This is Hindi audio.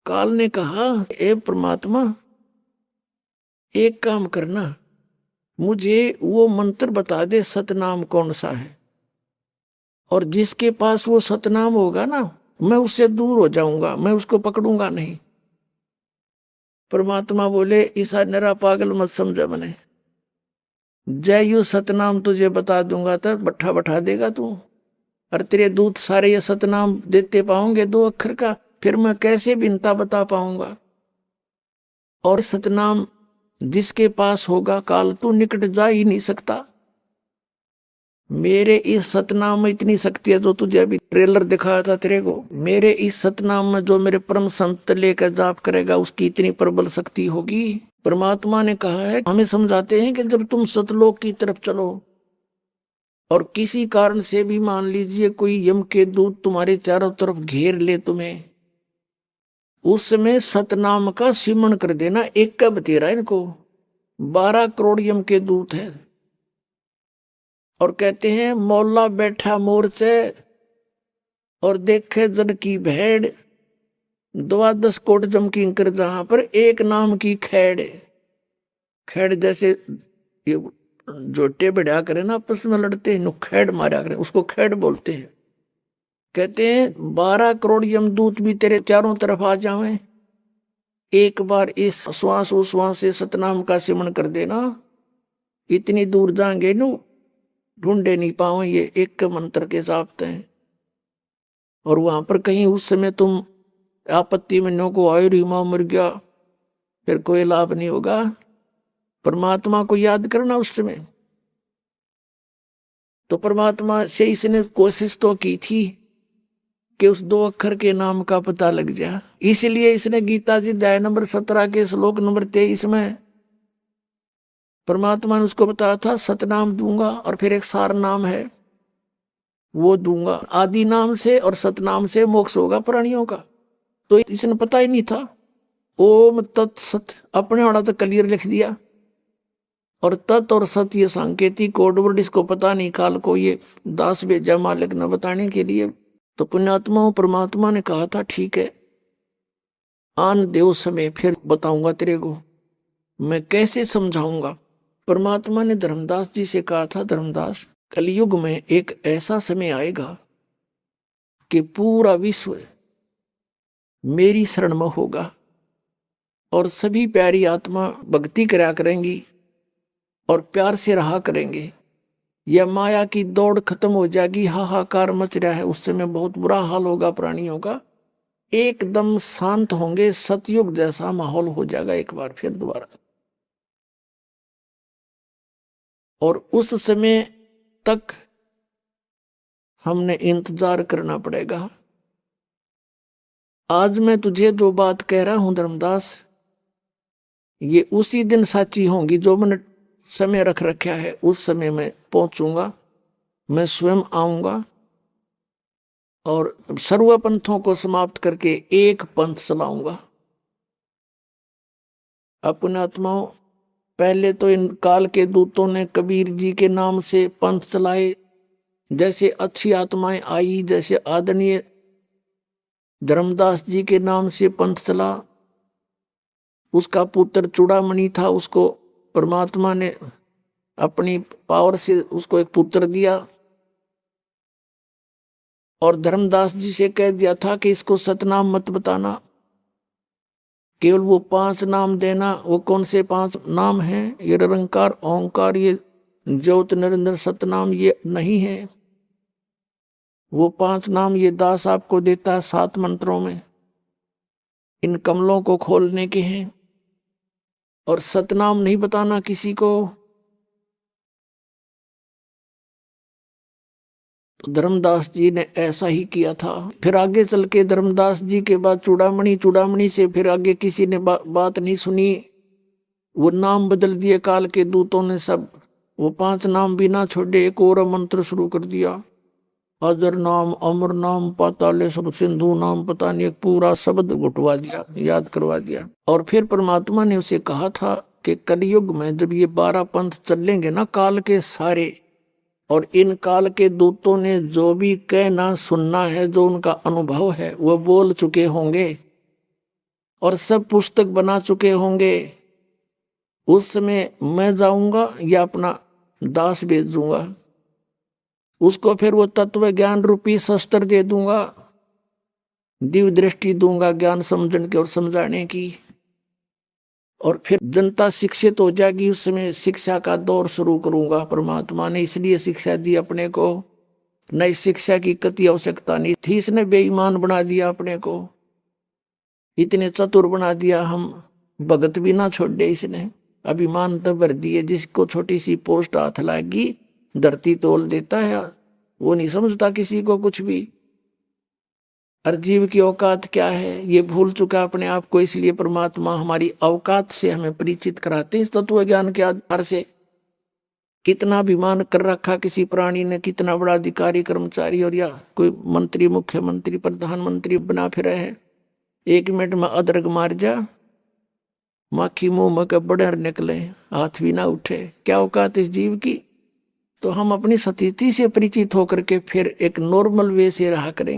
काल ने कहा, ए परमात्मा, एक काम करना, मुझे वो मंत्र बता दे, सतनाम कौन सा है, और जिसके पास वो सतनाम होगा ना, मैं उससे दूर हो जाऊंगा, मैं उसको पकड़ूंगा नहीं। परमात्मा बोले, ईसा नरा पागल मत समझा मैंने, जय यू सतनाम तुझे बता दूंगा तो बैठा बैठा देगा तू, और तेरे दूत सारे ये सतनाम देते पाऊंगे 2 अक्षर का, फिर मैं कैसे भिन्नता बता पाऊंगा। और सतनाम जिसके पास होगा, काल तू निकट जा ही नहीं सकता। मेरे इस सतनाम में इतनी शक्ति है, जो तुझे अभी ट्रेलर दिखाया था तेरे को, मेरे इस सतनाम में जो मेरे परम संत लेकर जाप करेगा, उसकी इतनी प्रबल शक्ति होगी। परमात्मा ने कहा है, हमें समझाते हैं कि जब तुम सतलोक की तरफ चलो और किसी कारण से भी मान लीजिए कोई यम के दूत तुम्हारे चारों तरफ घेर ले तुम्हें, उस समय सतनाम का सिमरण कर देना। एक का बतेरा इनको 12 करोड़ यम के दूत है, और कहते हैं मौला बैठा मोर्चे और देखे जन की भेड़, 12 कोट जम की कर, जहां पर एक नाम की खैड़। खैड़ जैसे ये जोटे बढ़िया करे ना, आपस में लड़ते हैं, खैड़ मारा करे, उसको खैड़ बोलते हैं। कहते हैं 12 करोड़ यमदूत भी तेरे चारों तरफ आ जावें, एक बार इस श्वास उश्वास से सतनाम का सिमरण कर देना, इतनी दूर जाएंगे नु ढूंढे नहीं पाओ, ये एक मंत्र के साथ हैं। और वहां पर कहीं उस समय तुम आपत्ति में नो को आयु रीमा मर गया, फिर कोई लाभ नहीं होगा। परमात्मा को याद करना उस समय। तो परमात्मा से इसने कोशिश तो की थी कि उस 2 अक्षर के नाम का पता लग जाए, इसलिए इसने गीता जी अध्याय नंबर 17 के श्लोक नंबर 23 में परमात्मा ने उसको बताया था, सतनाम दूंगा, और फिर एक सार नाम है वो दूंगा। आदि नाम से और सतनाम से मोक्ष होगा प्राणियों का। तो इसने पता ही नहीं था। ओम तत्सत अपने वाला तो क्लियर लिख दिया, और तत् और सत ये सांकेतिक कोड वर्ड, इसको पता नहीं काल को ये दास भेजा मालिक न बताने के लिए। तो पुण्यात्मा परमात्मा ने कहा था, ठीक है, आन देव समय फिर बताऊंगा तेरे को, मैं कैसे समझाऊंगा। परमात्मा ने धर्मदास जी से कहा था, धर्मदास, कलयुग में एक ऐसा समय आएगा कि पूरा विश्व मेरी शरण में होगा, और सभी प्यारी आत्मा भक्ति करा करेंगी और प्यार से रहा करेंगे। यह माया की दौड़ खत्म हो जाएगी, हाहाकार मच रहा है, उस समय बहुत बुरा हाल होगा प्राणियों का, एकदम शांत होंगे, सतयुग जैसा माहौल हो जाएगा एक बार फिर दोबारा। और उस समय तक हमने इंतजार करना पड़ेगा। आज मैं तुझे जो बात कह रहा हूं धर्मदास, ये उसी दिन साची होंगी जो मैंने समय रख रखा है। उस समय में पहुंचूंगा, मैं स्वयं आऊंगा और सर्व पंथों को समाप्त करके एक पंथ चलाऊंगा। अपने आत्माओं, पहले तो इन काल के दूतों ने कबीर जी के नाम से पंथ चलाए, जैसे अच्छी आत्माएं आई, जैसे आदरणीय धर्मदास जी के नाम से पंथ चला। उसका पुत्र चूड़ामणि था, उसको परमात्मा ने अपनी पावर से उसको एक पुत्र दिया, और धर्मदास जी से कह दिया था कि इसको सतनाम मत बताना, केवल वो 5 नाम देना। वो कौन से 5 नाम हैं? ये निरंकार ओंकार, ये ज्योत निरंजन सतनाम, ये नहीं है। वो 5 नाम ये दास आपको देता है 7 मंत्रों में, इन कमलों को खोलने के हैं, और सतनाम नहीं बताना किसी को। तो धर्मदास जी ने ऐसा ही किया था। फिर आगे चल के धर्मदास जी के बाद चूड़ामणि, चूड़ामणि से फिर आगे किसी ने बात नहीं सुनी, वो नाम बदल दिए काल के दूतों ने सब। वो 5 नाम भी ना छोड़े, एक और मंत्र शुरू कर दिया, अजर नाम, अमर नाम, पातालेश्वर, सिंधु नाम, पता नहीं, एक पूरा शब्द घुटवा दिया, याद करवा दिया। और फिर परमात्मा ने उसे कहा था कि कलयुग में जब ये 12 पंथ चलेंगे ना काल के सारे, और इन काल के दूतों ने जो भी कहना सुनना है, जो उनका अनुभव है, वो बोल चुके होंगे। और सब पुस्तक बना चुके होंगे, उस समय मैं जाऊंगा या अपना दास भेज दूंगा, उसको फिर वो तत्व ज्ञान रूपी शस्त्र दे दूंगा, दिव्य दृष्टि दूंगा ज्ञान समझने की और समझाने की, और फिर जनता शिक्षित हो जाएगी। उस समय शिक्षा का दौर शुरू करूंगा। परमात्मा ने इसलिए शिक्षा दी अपने को, नई शिक्षा की कति आवश्यकता नहीं थी। इसने बेईमान बना दिया अपने को, इतने चतुर बना दिया, हम भगत भी ना छोड़ दे इसने। अभिमान तो भर दिए, जिसको छोटी सी पोस्ट हाथ लागी धरती तोल देता है, वो नहीं समझता किसी को कुछ भी। और जीव की औकात क्या है ये भूल चुका अपने आप को, इसलिए परमात्मा हमारी औकात से हमें परिचित कराते इस तत्व ज्ञान के आधार से। कितना अभिमान कर रखा किसी प्राणी ने, कितना बड़ा अधिकारी कर्मचारी और या कोई मंत्री मुख्यमंत्री प्रधानमंत्री बना फिर है, 1 मिनट में अदरक मार जा, माखी मुंह में के बड़े निकले, हाथ भी ना उठे, क्या औकात इस जीव की। तो हम अपनी स्थिति से परिचित होकर के फिर एक नॉर्मल वे से रहा करेंगे।